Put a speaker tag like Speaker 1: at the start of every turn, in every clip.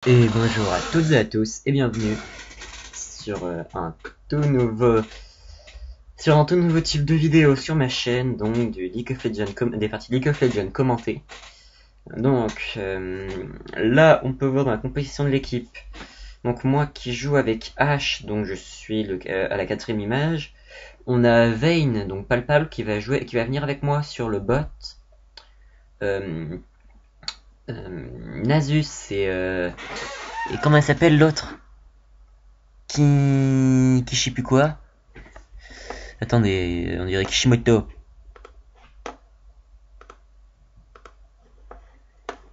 Speaker 1: Et bonjour à toutes et à tous et bienvenue sur tout nouveau sur un tout nouveau type de vidéo sur ma chaîne, donc du League of Legends des parties League of Legends commentées. Donc là on peut voir dans la composition de l'équipe. Donc moi qui joue avec Ash, donc je suis à la 4ème image. On a Vayne, donc Palpable, qui va venir avec moi sur le bot. Nasus et comment elle s'appelle l'autre qui je sais plus quoi. Attendez, on dirait Kishimoto.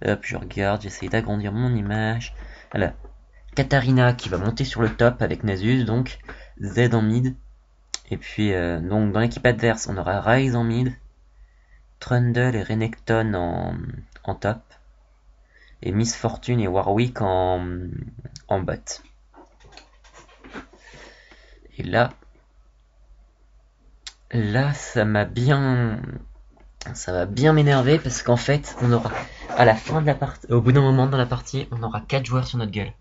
Speaker 1: Hop, je regarde, j'essaye d'agrandir mon image. Voilà. Katarina qui va monter sur le top avec Nasus, donc Z en mid. Et puis, donc dans l'équipe adverse, on aura Ryze en mid, Trundle et Renekton en top, et Miss Fortune et Warwick en bot. Et là, ça va bien m'énerver parce qu'en fait, on aura à la fin de la partie, au bout d'un moment dans la partie, on aura 4 joueurs sur notre gueule.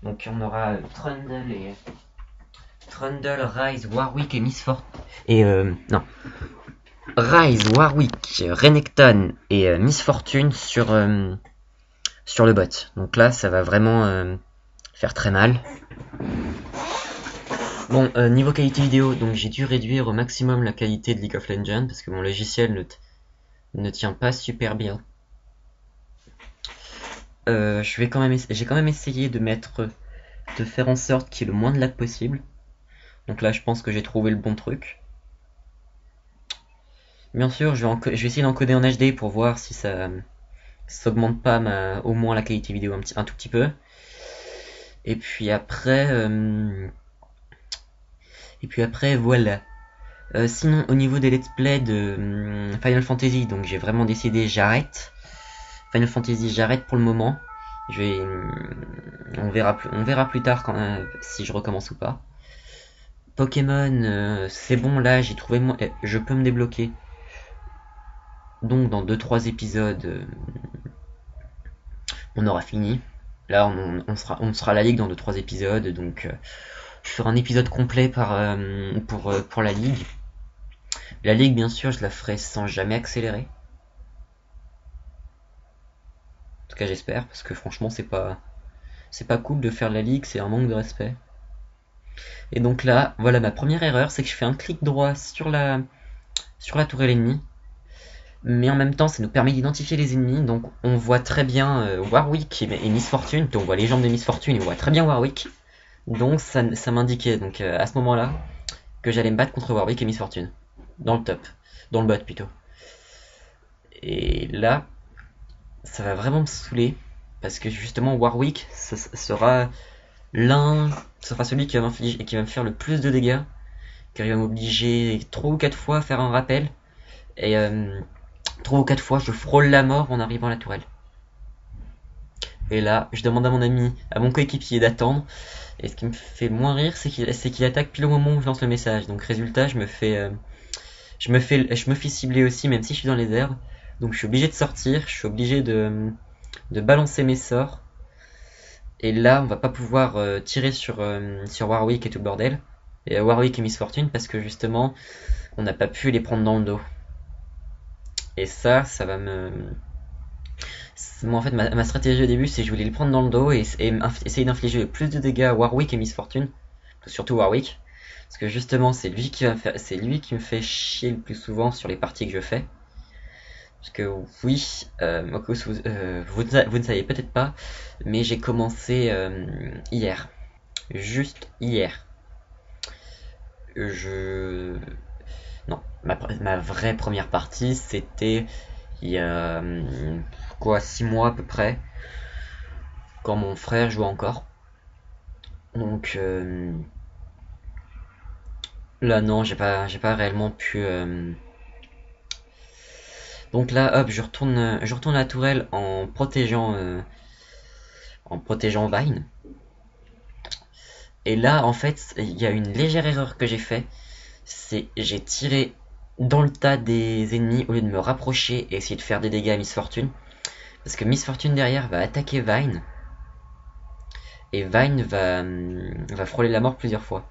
Speaker 1: Donc on aura Trundle, Ryze, Warwick et Miss Fortune. Et non. Ryze, Warwick, Renekton et Miss Fortune sur le bot. Donc là, ça va vraiment faire très mal. Bon, niveau qualité vidéo, donc j'ai dû réduire au maximum la qualité de League of Legends parce que mon logiciel ne tient pas super bien. J'ai quand même essayé de faire en sorte qu'il y ait le moins de lag possible. Donc là, je pense que j'ai trouvé le bon truc. Bien sûr, je vais essayer d'encoder en HD pour voir si ça augmente pas au moins la qualité vidéo un tout petit peu. Et puis après, voilà. Sinon, au niveau des let's play de Final Fantasy, donc j'ai vraiment décidé j'arrête. Final Fantasy, j'arrête pour le moment. On verra plus tard si je recommence ou pas. Pokémon, c'est bon là, je peux me débloquer. Donc dans 2-3 épisodes, on aura fini. Là, on sera à la ligue dans 2-3 épisodes, donc je ferai un épisode complet pour la ligue. La ligue, bien sûr, je la ferai sans jamais accélérer. En tout cas, j'espère, parce que franchement, c'est pas cool de faire la ligue, c'est un manque de respect. Et donc là, voilà, ma première erreur, c'est que je fais un clic droit sur la tourelle ennemie. Mais en même temps, ça nous permet d'identifier les ennemis. Donc on voit très bien Warwick et Miss Fortune. On voit les jambes de Miss Fortune et on voit très bien Warwick. Donc ça m'indiquait donc à ce moment-là que j'allais me battre contre Warwick et Miss Fortune. Dans le top. Dans le bot plutôt. Et là, ça va vraiment me saouler. Parce que justement Warwick sera celui qui va me faire le plus de dégâts. Car il va m'obliger 3 ou 4 fois à faire un rappel. Et 3 ou 4 fois je frôle la mort en arrivant à la tourelle. Et là, je demande à mon coéquipier d'attendre. Et ce qui me fait moins rire, c'est qu'il attaque pile au moment où je lance le message. Donc résultat, je me fais cibler aussi, même si je suis dans les airs. Donc je suis obligé de sortir, je suis obligé de balancer mes sorts. Et là, on va pas pouvoir tirer sur Warwick et tout le bordel. Et Warwick et Miss Fortune parce que justement, on n'a pas pu les prendre dans le dos. Et ça va me... Moi, en fait, ma stratégie au début, c'est que je voulais les prendre dans le dos et essayer d'infliger le plus de dégâts à Warwick et Miss Fortune. Surtout Warwick. Parce que justement, c'est lui qui me fait chier le plus souvent sur les parties que je fais. Parce que oui, vous ne savez peut-être pas, mais j'ai commencé hier. Juste hier. Non, ma vraie première partie, c'était il y a 6 mois à peu près, quand mon frère jouait encore. Donc là non, j'ai pas réellement pu. Donc là, hop, je retourne à la tourelle en protégeant Vine. Et là, en fait, il y a une légère erreur que j'ai fait. C'est j'ai tiré dans le tas des ennemis au lieu de me rapprocher et essayer de faire des dégâts à Miss Fortune. Parce que Miss Fortune derrière va attaquer Vine. et Vayne va frôler la mort plusieurs fois.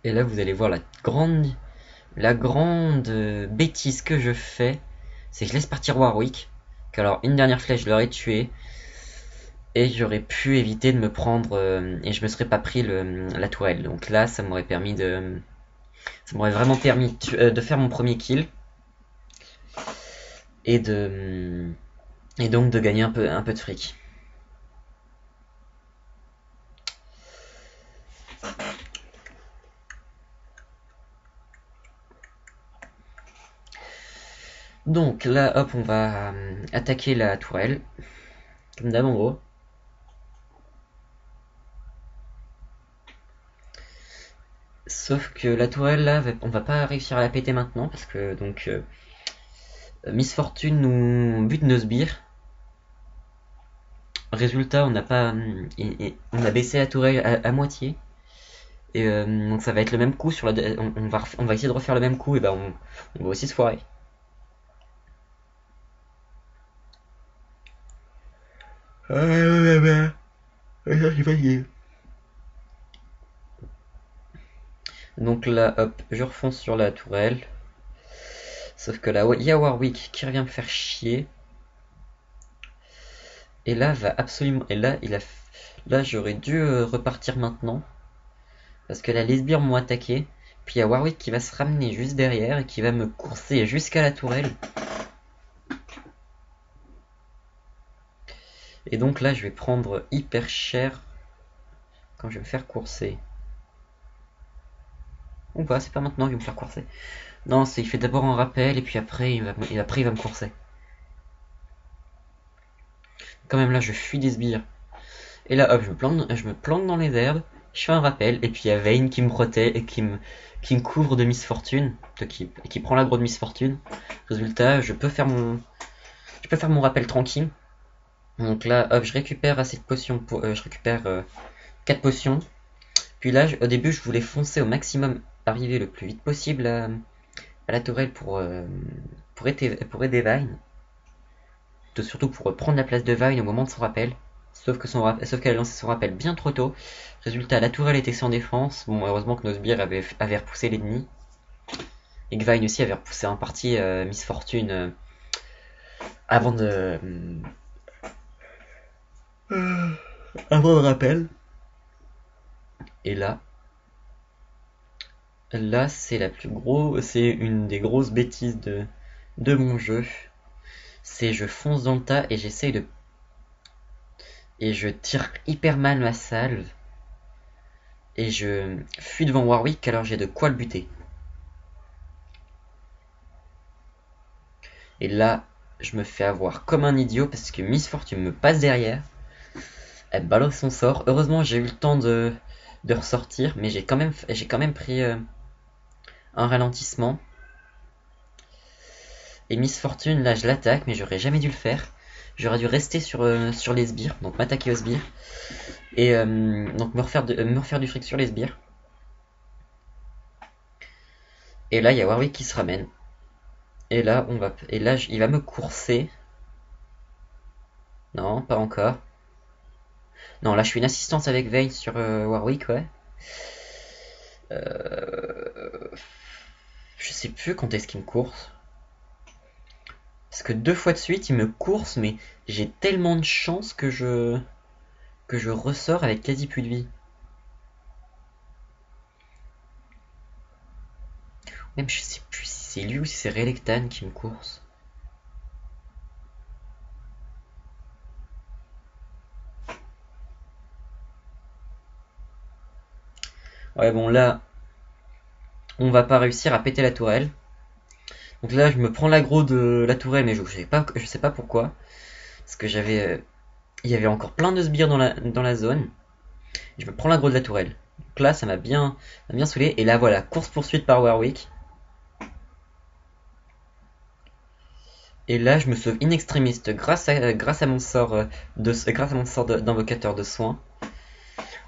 Speaker 1: Et là, vous allez voir la grande bêtise que je fais, c'est que je laisse partir Warwick. Alors, une dernière flèche, je l'aurais tué. Et j'aurais pu éviter de me prendre. Et je me serais pas pris la tourelle. Donc là, ça m'aurait permis de. Ça m'aurait vraiment permis de faire mon premier kill. Et de. Et donc de gagner un peu de fric. Donc là, hop, on va attaquer la tourelle. Comme d'hab, en gros. Sauf que la tourelle là, on va pas réussir à la péter maintenant parce que donc Miss Fortune nous bute nos sbires. Résultat, on n'a pas, on a baissé la tourelle à moitié. Et donc ça va être le même coup sur on va essayer de refaire le même coup et ben on va aussi se foirer. Donc là, hop, je refonce sur la tourelle. Sauf que là, il y a Warwick qui revient me faire chier. Et là, va absolument. Et là, là, j'aurais dû repartir maintenant. Parce que là, les sbires m'ont attaqué. Puis il y a Warwick qui va se ramener juste derrière et qui va me courser jusqu'à la tourelle. Et donc là, je vais prendre hyper cher quand je vais me faire courser. Ou pas, c'est pas maintenant qu'il va me faire courser. Non, il fait d'abord un rappel et puis après il va me courser. Quand même là, je fuis des sbires. Et là, hop, je me plante dans les herbes, je fais un rappel, et puis il y a Vayne qui me protège et qui me couvre de Miss Fortune, qui prend l'aggro de Miss Fortune. Résultat, je peux faire mon rappel tranquille. Donc là, hop, je récupère assez de potions, je récupère 4 potions. Puis là, au début, je voulais foncer au maximum, arriver le plus vite possible à la tourelle pour aider Vayne. Surtout pour prendre la place de Vayne au moment de son rappel. Sauf qu'elle a lancé son rappel bien trop tôt. Résultat, la tourelle était sans défense. Bon, heureusement que nos sbires avaient repoussé l'ennemi. Et que Vayne aussi avait repoussé en partie Miss Fortune avant de. Avant le rappel. Et là c'est une des grosses bêtises de mon jeu. C'est je fonce dans le tas et et je tire hyper mal ma salve. Et je fuis devant Warwick alors j'ai de quoi le buter. Et là, je me fais avoir comme un idiot parce que Miss Fortune me passe derrière. Elle balance son sort. Heureusement, j'ai eu le temps de ressortir, mais j'ai quand même pris un ralentissement. Et Miss Fortune, là, je l'attaque, mais j'aurais jamais dû le faire. J'aurais dû rester sur les sbires, donc m'attaquer aux sbires. Et donc me refaire du fric sur les sbires. Et là, il y a Warwick qui se ramène. Et là, il va me courser. Non, pas encore. Non, là, je fais une assistance avec Vayne sur Warwick, ouais. Je sais plus quand est-ce qu'il me course. Parce que 2 fois de suite, il me course, mais j'ai tellement de chance que je ressors avec quasi plus de vie. Même je sais plus si c'est lui ou si c'est Relectan qui me course. Ouais, bon, là, on va pas réussir à péter la tourelle. Donc là, je me prends l'aggro de la tourelle, mais je sais pas pourquoi. Parce que il y avait encore plein de sbires dans la zone. Je me prends l'aggro de la tourelle. Donc là, ça m'a bien saoulé. Et là, voilà, course-poursuite par Warwick. Et là, je me sauve in extremis grâce à mon sort d'invocateur de soins.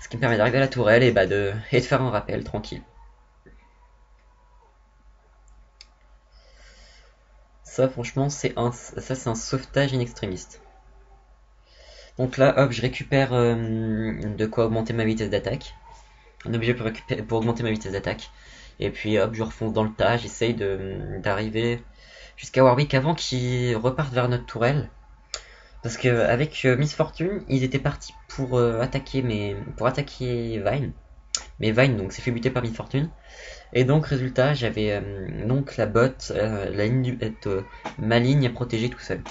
Speaker 1: Ce qui me permet d'arriver à la tourelle et de faire un rappel tranquille. Ça, franchement, c'est un sauvetage in extremis. Donc là, hop, je récupère de quoi augmenter ma vitesse d'attaque. Un objet pour augmenter ma vitesse d'attaque. Et puis hop, je refonce dans le tas, j'essaye d'arriver jusqu'à Warwick avant qu'ils repartent vers notre tourelle. Parce que avec Miss Fortune, ils étaient partis pour attaquer Vine. Mais Vine donc s'est fait buter par Miss Fortune. Et donc résultat, j'avais donc la botte, la ligne ma ligne à protéger tout seul.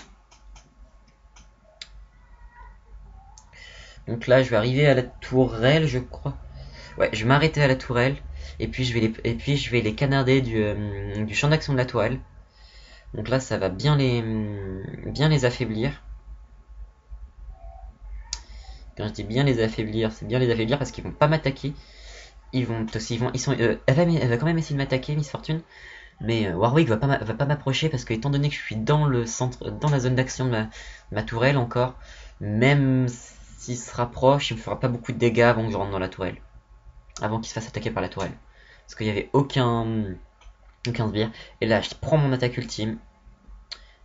Speaker 1: Donc là, je vais arriver à la tourelle, je crois. Ouais, je vais m'arrêter à la tourelle. Et puis je vais les canarder du champ d'action de la tourelle. Donc là, ça va bien les affaiblir. Quand je dis bien les affaiblir, c'est bien les affaiblir parce qu'ils vont pas m'attaquer. Ils sont, elle va quand même essayer de m'attaquer, Miss Fortune. Mais Warwick va pas m'approcher parce que étant donné que je suis dans le centre, dans la zone d'action de ma tourelle encore, même s'il se rapproche, il me fera pas beaucoup de dégâts avant que je rentre dans la tourelle. Avant qu'il se fasse attaquer par la tourelle. Parce qu'il y avait aucun sbire. Et là, je prends mon attaque ultime.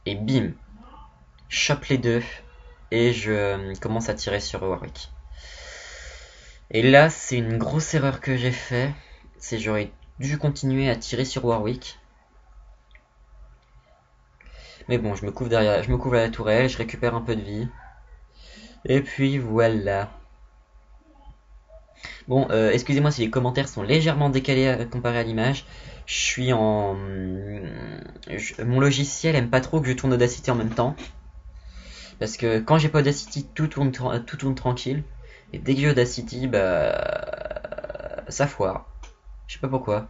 Speaker 1: Et bim, chope les deux. Et je commence à tirer sur Warwick. Et là, c'est une grosse erreur que j'ai fait. C'est j'aurais dû continuer à tirer sur Warwick. Mais bon, je me couvre à la tourelle, je récupère un peu de vie. Et puis voilà. Bon, excusez-moi si les commentaires sont légèrement décalés comparé à l'image. Je suis en... Mon logiciel aime pas trop que je tourne Audacity en même temps. Parce que quand j'ai pas Audacity, tout tourne tranquille. Et dès que j'ai Audacity, bah... ça foire. Je sais pas pourquoi.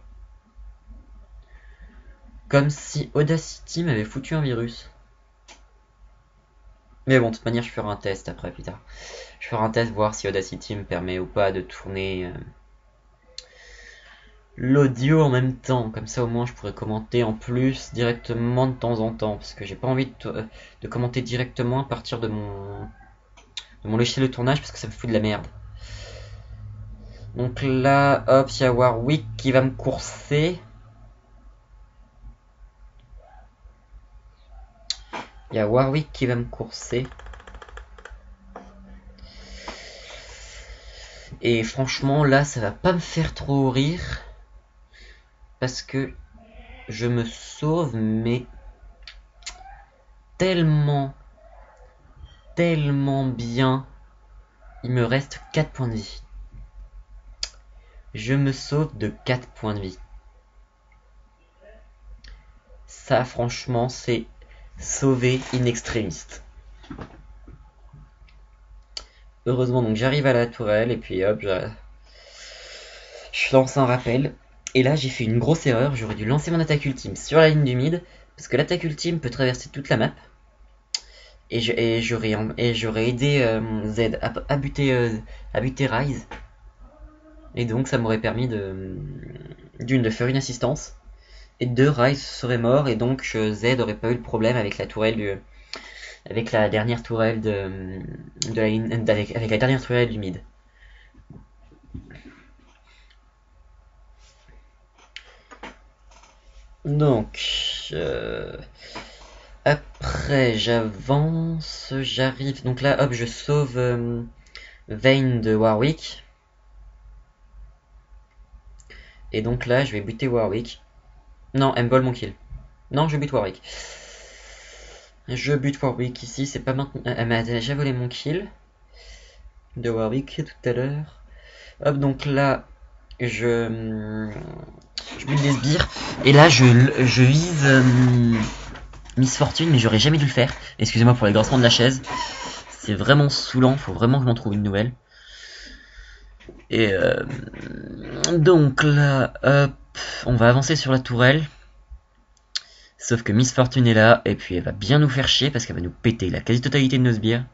Speaker 1: Comme si Audacity m'avait foutu un virus. Mais bon, de toute manière, je ferai un test après, plus tard. Je ferai un test, voir si Audacity me permet ou pas de tourner l'audio en même temps. Comme ça, au moins, je pourrais commenter en plus directement de temps en temps. Parce que j'ai pas envie de commenter directement à partir de mon logiciel de tournage, parce que ça me fout de la merde. Donc là, hop, il y a Warwick qui va me courser. Il y a Warwick qui va me courser. Et franchement, là, ça va pas me faire trop rire. Parce que je me sauve, mais tellement bien. Il me reste 4 points de vie. Je me sauve de 4 points de vie. Ça, franchement, c'est sauver in extremis. Heureusement, donc j'arrive à la tourelle et puis hop, je lance un rappel. Et là, j'ai fait une grosse erreur. J'aurais dû lancer mon attaque ultime sur la ligne du mid. Parce que l'attaque ultime peut traverser toute la map. Et j'aurais aidé Z à buter Ryze. Et donc ça m'aurait permis de faire une assistance. Et de Ryze serait mort. Et donc Z aurait pas eu le problème avec la tourelle avec la dernière tourelle avec la dernière tourelle du mid. Donc après j'avance, j'arrive. Donc là hop, je sauve Vayne de Warwick. Et donc là je vais buter Warwick. Non, elle me vole mon kill. Non, je bute Warwick. Je bute Warwick ici, c'est pas maintenant. Elle m'a déjà volé mon kill de Warwick tout à l'heure. Hop, donc là, je bute des sbires. Et là, je vise Miss Fortune, mais j'aurais jamais dû le faire. Excusez-moi pour les grincements de la chaise. C'est vraiment saoulant, faut vraiment que je m'en trouve une nouvelle. Et donc là, hop, on va avancer sur la tourelle. Sauf que Miss Fortune est là, et puis elle va bien nous faire chier parce qu'elle va nous péter la quasi-totalité de nos sbires.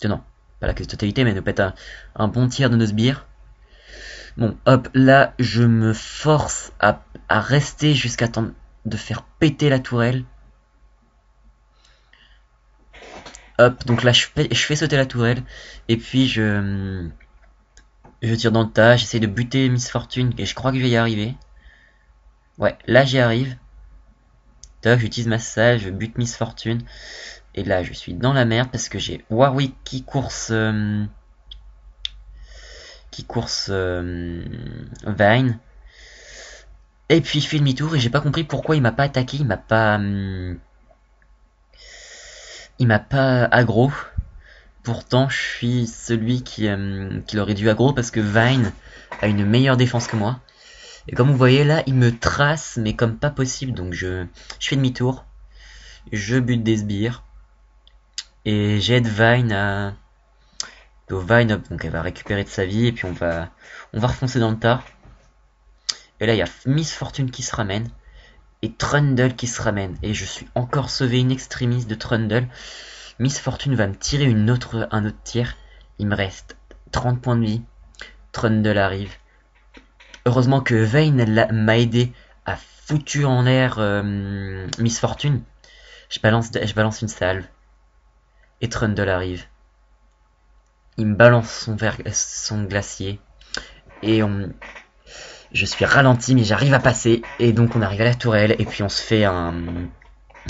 Speaker 1: Non, pas la quasi-totalité, mais elle nous pète un bon tiers de nos sbires. Bon, hop, là, je me force à rester jusqu'à temps de faire péter la tourelle. Hop, donc là, je fais sauter la tourelle, et puis je tire dans le tas, j'essaie de buter Miss Fortune, et je crois que je vais y arriver. Ouais, là j'y arrive. Toc, j'utilise ma salle, je bute Miss Fortune. Et là, je suis dans la merde parce que j'ai Warwick qui course Vine. Et puis il fait demi-tour et j'ai pas compris pourquoi il m'a pas attaqué, il m'a pas aggro. Pourtant, je suis celui qui l'aurait dû aggro parce que Vine a une meilleure défense que moi. Et comme vous voyez là, il me trace, mais comme pas possible. Donc je fais demi-tour. Je bute des sbires. Et j'aide Vine à... Vine up, donc elle va récupérer de sa vie. Et puis on va refoncer dans le tas. Et là, il y a Miss Fortune qui se ramène. Et Trundle qui se ramène. Et je suis encore sauvé in extremis de Trundle. Miss Fortune va me tirer un autre tir. Il me reste 30 points de vie. Trundle arrive. Heureusement que Vayne m'a aidé à foutu en l'air Miss Fortune. Je balance une salve. Et Trundle arrive. Il me balance son glacier. Et je suis ralenti mais j'arrive à passer. Et donc on arrive à la tourelle. Et puis on se fait un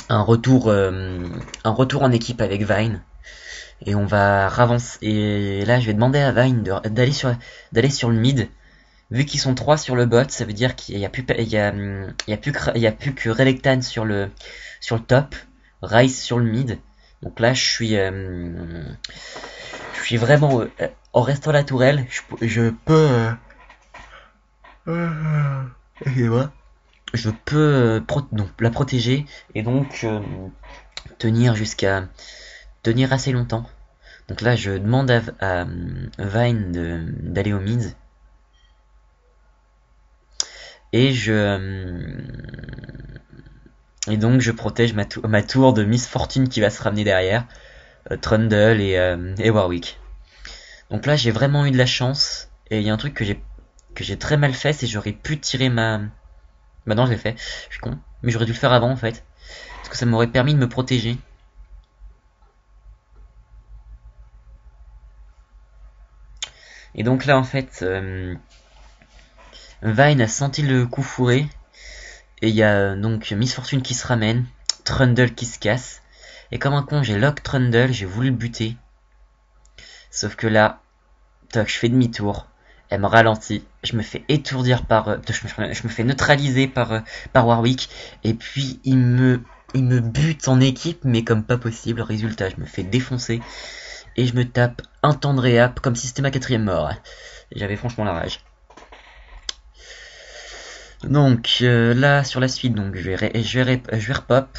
Speaker 1: retour en équipe avec Vine. Et on va ravancer. Et là je vais demander à Vine d'aller sur le mid. Vu qu'ils sont 3 sur le bot, ça veut dire qu'il y a plus que Relectan sur le top, Ryze sur le mid. Donc là, je suis vraiment en restant à la tourelle, je peux je peux donc la protéger et donc tenir assez longtemps. Donc là, je demande à Vine d'aller au mid. Et donc je protège ma tour de Miss Fortune qui va se ramener derrière, Trundle et Warwick. Donc là j'ai vraiment eu de la chance. Et il y a un truc que j'ai très mal fait, c'est j'aurais pu tirer ma... Bah non, je l'ai fait, je suis con. Mais j'aurais dû le faire avant en fait. Parce que ça m'aurait permis de me protéger. Et donc là en fait... Vine a senti le coup fourré. Et il y a donc Miss Fortune qui se ramène. Trundle qui se casse. Et comme un con, j'ai lock Trundle, j'ai voulu le buter. Sauf que là, toc, je fais demi-tour. Elle me ralentit. Je me fais étourdir je me fais neutraliser par Warwick. Et puis il me bute en équipe, mais comme pas possible. Résultat, je me fais défoncer. Et je me tape un temps de réap comme si c'était ma 4ème mort. J'avais franchement la rage. Donc là sur la suite, donc je vais repop.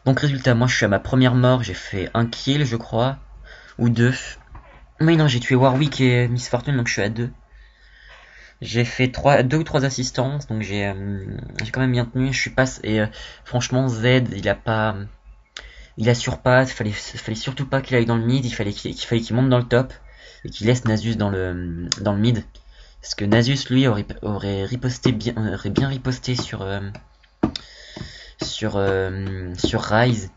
Speaker 1: Donc résultat, moi je suis à ma première mort, j'ai fait un kill je crois, ou 2. Mais non, j'ai tué Warwick et Miss Fortune, donc je suis à 2. J'ai fait 2 ou 3 assistances, donc j'ai quand même bien tenu. Je suis pas et franchement Z, il a surpass, fallait surtout pas qu'il aille dans le mid, il fallait qu'il monte dans le top et qu'il laisse Nasus dans le mid. Parce que Nasus lui aurait bien riposté sur Ryze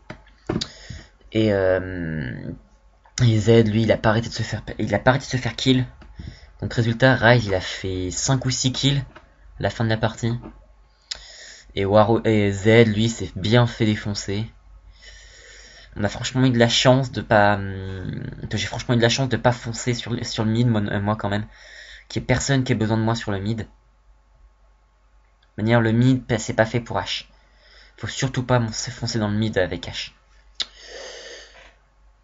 Speaker 1: et Z lui il a pas arrêté de se faire kill. Donc résultat, Ryze il a fait 5 ou 6 kills à la fin de la partie. Et Z lui s'est bien fait défoncer. On a franchement eu de la chance j'ai franchement eu de la chance de pas foncer sur le mid, moi quand même. Qu'il y ait personne qui ait besoin de moi sur le mid. De manière, le mid, c'est pas fait pour H. Faut surtout pas foncer dans le mid avec H.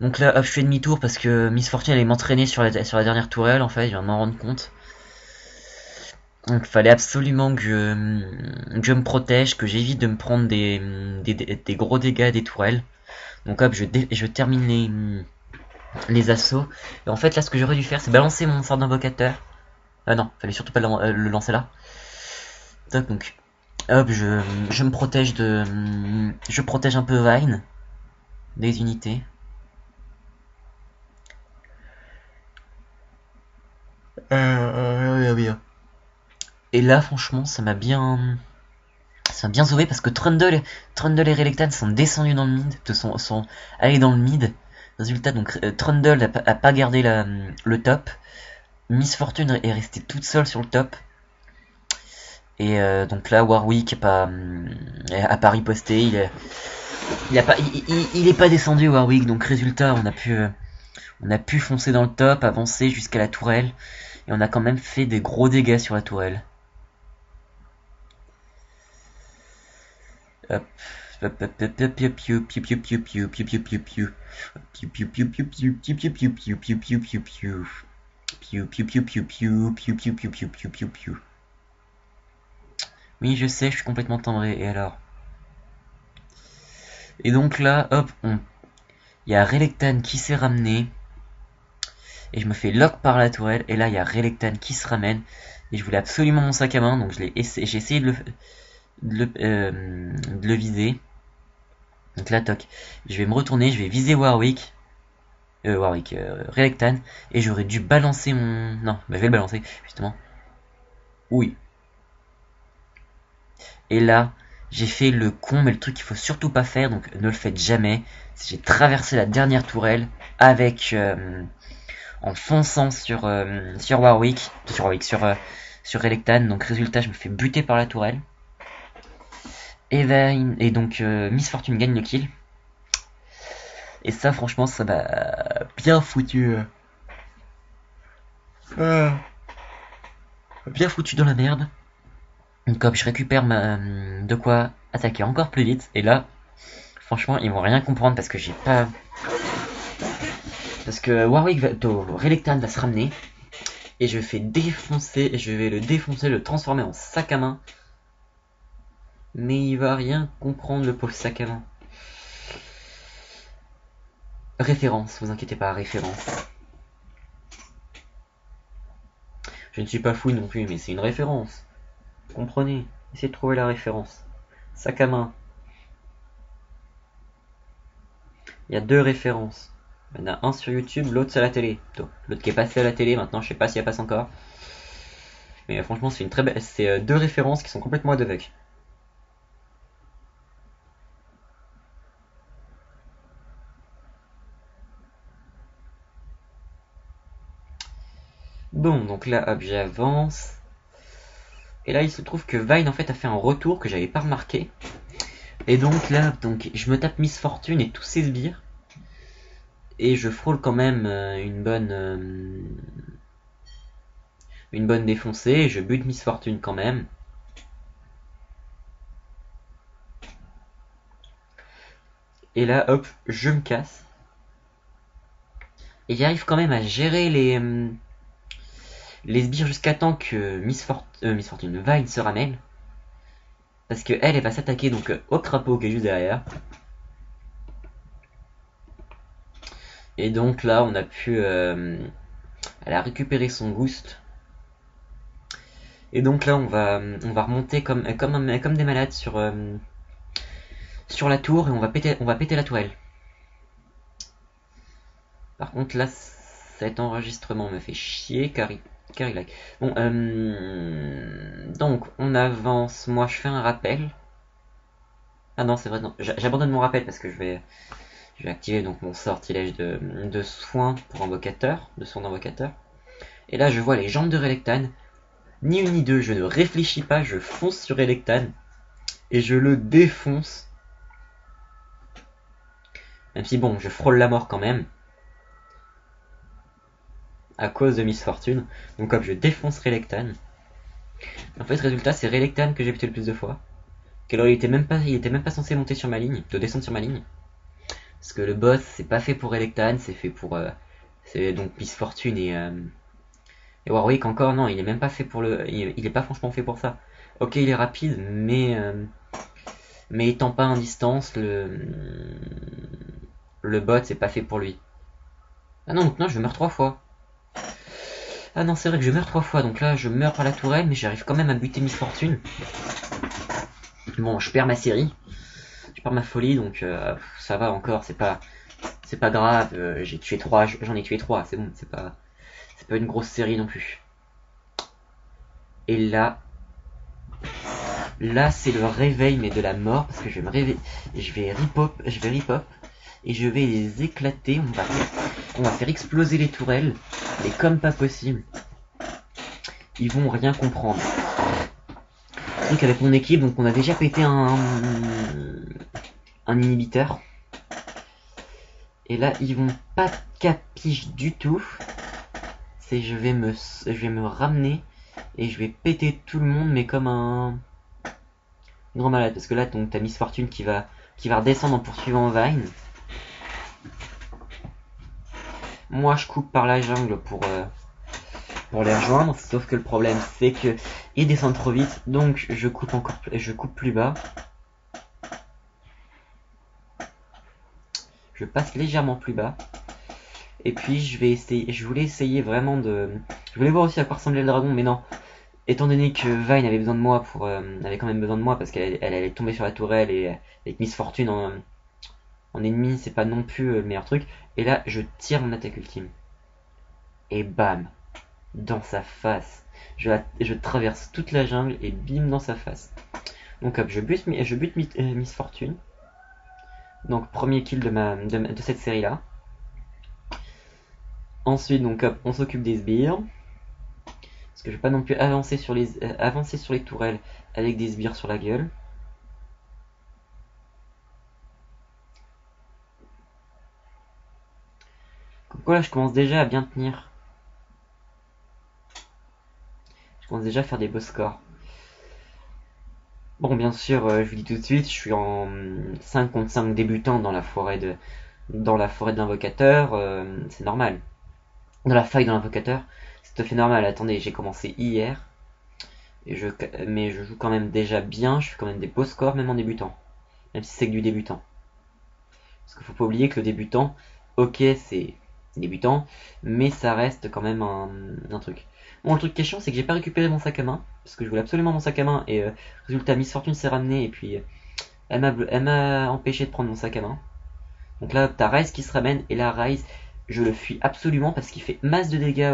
Speaker 1: Donc là, hop, je fais demi-tour parce que Miss Fortune allait m'entraîner sur la dernière tourelle, en fait, je viens de m'en rendre compte. Donc il fallait absolument que je me protège, que j'évite de me prendre des gros dégâts des tourelles. Donc hop, je termine les assauts. Et en fait, là, ce que j'aurais dû faire, c'est balancer mon sort d'invocateur. Ah non, fallait surtout pas le lancer là. Donc, hop, je me protège je protège un peu Vine des unités. Et là, franchement, ça m'a bien sauvé parce que Trundle et Relectan sont descendus dans le mid, sont allés dans le mid. Résultat, donc Trundle a pas gardé le top. Miss Fortune est restée toute seule sur le top. Et donc là, Warwick a pas riposté, il est pas descendu Warwick, donc résultat, on a pu foncer dans le top, avancer jusqu'à la tourelle, et on a quand même fait des gros dégâts sur la tourelle. Hop. Oui, je sais, je suis complètement timbré, et alors? Et donc là, hop, il y a Relectan qui s'est ramené, et je me fais lock par la tourelle, et là il y a Relectan qui se ramène, et je voulais absolument mon sac à main, donc j'ai essayé de le viser. Donc là, toc, je vais me retourner, je vais viser Relectan, et j'aurais dû balancer mon... Non, bah, je vais le balancer, justement. Oui. Et là, j'ai fait le con, mais le truc qu'il faut surtout pas faire, donc ne le faites jamais. J'ai traversé la dernière tourelle avec... en fonçant sur Relectan, donc résultat, je me fais buter par la tourelle. Et donc Miss Fortune gagne le kill. Et ça, franchement, ça m'a bien foutu. Bien foutu dans la merde. Donc, hop, je récupère de quoi attaquer encore plus vite. Et là, franchement, ils vont rien comprendre parce que j'ai pas. Parce que Relectan va se ramener. Et je fais défoncer. Je vais le défoncer, le transformer en sac à main. Mais il va rien comprendre, le pauvre sac à main. Référence, vous inquiétez pas, référence. Je ne suis pas fou non plus, mais c'est une référence. Comprenez, essayez de trouver la référence. Sac à main. Il y a deux références. Il y en a un sur YouTube, l'autre c'est à la télé. L'autre qui est passé à la télé, maintenant je sais pas si elle passe encore. Mais franchement c'est une très belle. C'est deux références qui sont complètement aveugle. Bon, donc là, hop, j'avance. Et là, il se trouve que Vine, en fait, a fait un retour que j'avais pas remarqué. Et donc là, je me tape Miss Fortune et tous ses sbires. Et je frôle quand même une bonne défoncée. Et je bute Miss Fortune quand même. Et là, hop, je me casse. Et j'arrive quand même à gérer les sbires jusqu'à temps que Miss Fortune Vine se ramène. Parce que elle va s'attaquer donc au crapaud qui est juste derrière. Et donc là, on a pu... elle a récupéré son boost. Et donc là, on va remonter comme des malades sur la tour et on va péter la tourelle. Par contre là, cet enregistrement me fait chier car il lag. Bon, donc on avance. Moi, je fais un rappel. Ah non, c'est vrai, non. J'abandonne mon rappel parce que je vais activer donc mon sortilège de soins pour invocateur, de soins d'invocateur. Et là, je vois les jambes de Relectan. Ni une ni deux, je ne réfléchis pas, je fonce sur Relectan et je le défonce. Même si bon, je frôle la mort quand même. À cause de Miss Fortune. Donc comme je défonce Relectan. En fait, résultat, c'est Relectan que j'ai buté le plus de fois. Il était même pas censé monter sur ma ligne, de descendre sur ma ligne. Parce que le boss, c'est pas fait pour Relectan, c'est fait pour... c'est donc Miss Fortune et Warwick encore, non, il est même pas fait pour le... Il est pas franchement fait pour ça. Ok, il est rapide, mais étant pas en distance, le bot, c'est pas fait pour lui. Ah non, donc non, je meurs 3 fois. Ah non, c'est vrai que je meurs 3 fois, donc là, je meurs par la tourelle, mais j'arrive quand même à buter Miss Fortune. Bon, je perds ma série. Je perds ma folie, donc ça va encore, c'est pas grave. J'ai tué 3, j'en ai tué 3, c'est bon, c'est pas une grosse série non plus. Et là c'est le réveil mais de la mort parce que je vais me réveiller, je vais rip-hop et je vais les éclater. On va faire exploser les tourelles, mais comme pas possible. Ils vont rien comprendre. truc avec mon équipe, donc on a déjà pété un inhibiteur. Et là, ils vont pas capiche du tout. C'est je vais me ramener et je vais péter tout le monde, mais comme un grand malade. Parce que là, donc t'as Miss Fortune qui va redescendre en poursuivant Vine. Moi, je coupe par la jungle pour les rejoindre. Sauf que le problème, c'est que ils descendent trop vite, donc je coupe plus bas. Je passe légèrement plus bas. Et puis je voulais essayer vraiment de... Je voulais voir aussi à quoi ressemblait le dragon, mais non. Étant donné que Vine avait besoin de moi avait quand même besoin de moi parce qu'elle allait tomber sur la tourelle et avec Miss Fortune en ennemi, c'est pas non plus le meilleur truc. Et là, je tire mon attaque ultime. Et bam, dans sa face. Je traverse toute la jungle et bim dans sa face. Donc hop, je bute Miss Fortune. Donc premier kill de cette série là. Ensuite donc hop, on s'occupe des sbires. Parce que je vais pas non plus avancer sur les tourelles avec des sbires sur la gueule. Comme quoi là je commence déjà à bien tenir. Je commence déjà à faire des beaux scores. Bon, bien sûr, je vous dis tout de suite, je suis en 5 contre 5 débutant dans la forêt de l'invocateur, c'est normal. Dans la faille de l'invocateur, c'est tout à fait normal. Attendez, j'ai commencé hier, mais je joue quand même déjà bien, je fais quand même des beaux scores, même en débutant. Même si c'est que du débutant. Parce qu'il faut pas oublier que le débutant, ok, c'est débutant, mais ça reste quand même un truc. Bon, le truc qui est chiant, c'est que j'ai pas récupéré mon sac à main, parce que je voulais absolument mon sac à main, et résultat, Miss Fortune s'est ramenée, et puis elle m'a empêché de prendre mon sac à main. Donc là, t'as Ryze qui se ramène, et là, Ryze, je le fuis absolument, parce qu'il fait masse de dégâts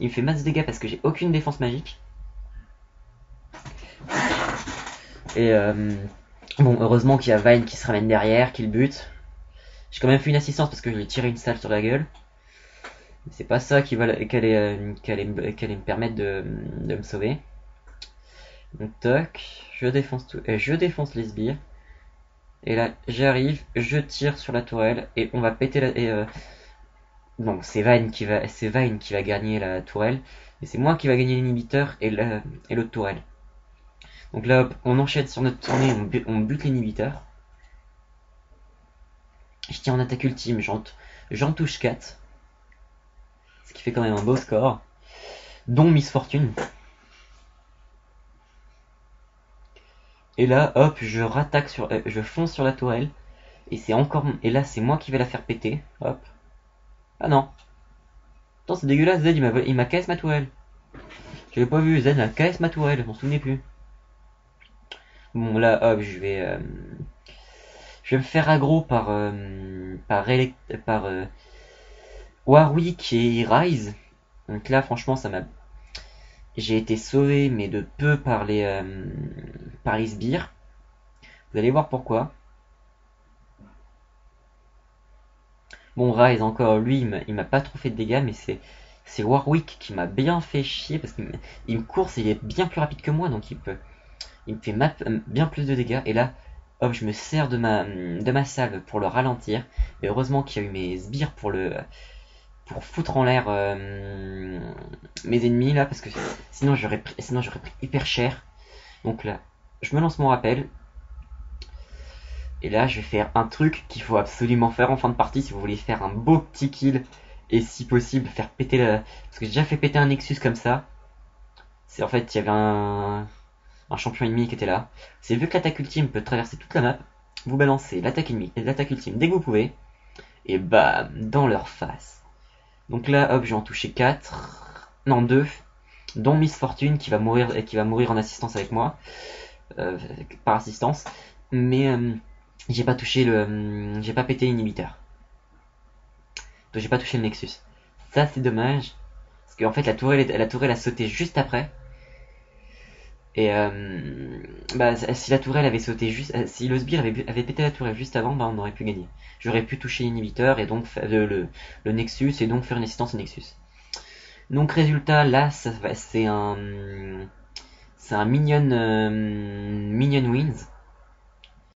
Speaker 1: il me fait masse de dégâts parce que j'ai aucune défense magique. Et bon, heureusement qu'il y a Vine qui se ramène derrière, qui le bute. J'ai quand même fait une assistance parce que je lui ai tiré une salle sur la gueule. C'est pas ça qui allait me permettre de me sauver. Donc toc, je défonce les sbires. Et là, j'arrive, je tire sur la tourelle et on va péter bon, c'est Vine qui va gagner la tourelle, et c'est moi qui va gagner l'inhibiteur et l'autre tourelle. Donc là, hop, on enchaîne sur notre tournée, on bute l'inhibiteur. Je tire en attaque ultime, j'en touche 4. Ce qui fait quand même un beau score. Dont Miss Fortune. Et là, hop, je fonce sur la tourelle. Et là, c'est moi qui vais la faire péter. Hop. Ah non. Attends, c'est dégueulasse, Z, il m'a KS ma tourelle. Je l'ai pas vu, Z a KS ma tourelle, je m'en souvenais plus. Bon, là, hop, je vais me faire aggro par Warwick et Ryze. Donc là, franchement, j'ai été sauvé, mais de peu par les sbires. Vous allez voir pourquoi. Bon, Ryze encore, lui, il m'a pas trop fait de dégâts, mais c'est Warwick qui m'a bien fait chier parce qu'il me course et il est bien plus rapide que moi, donc il me fait bien plus de dégâts. Et là, hop, je me sers de ma salve pour le ralentir. Et heureusement qu'il y a eu mes sbires pour foutre en l'air mes ennemis là, parce que sinon j'aurais pris hyper cher. Donc là, je me lance mon rappel. Et là, je vais faire un truc qu'il faut absolument faire en fin de partie si vous voulez faire un beau petit kill. Et si possible, faire péter parce que j'ai déjà fait péter un Nexus comme ça. C'est en fait, il y avait un champion ennemi qui était là. C'est vu que l'attaque ultime peut traverser toute la map. Vous balancez l'attaque ultime dès que vous pouvez. Et bam, dans leur face. Donc là, hop, j'ai en touché 4. Non, 2. Dont Miss Fortune qui va mourir en assistance avec moi. Par assistance. Mais j'ai pas pété l'inhibiteur. Donc j'ai pas touché le Nexus. Ça c'est dommage. Parce qu'en fait la tourelle a sauté juste après. Et si la tourelle avait sauté si le sbire avait pété la tourelle juste avant, on aurait pu gagner. J'aurais pu toucher l'inhibiteur et donc le Nexus et donc faire une assistance au Nexus. Donc résultat là c'est C'est un Minion Wins.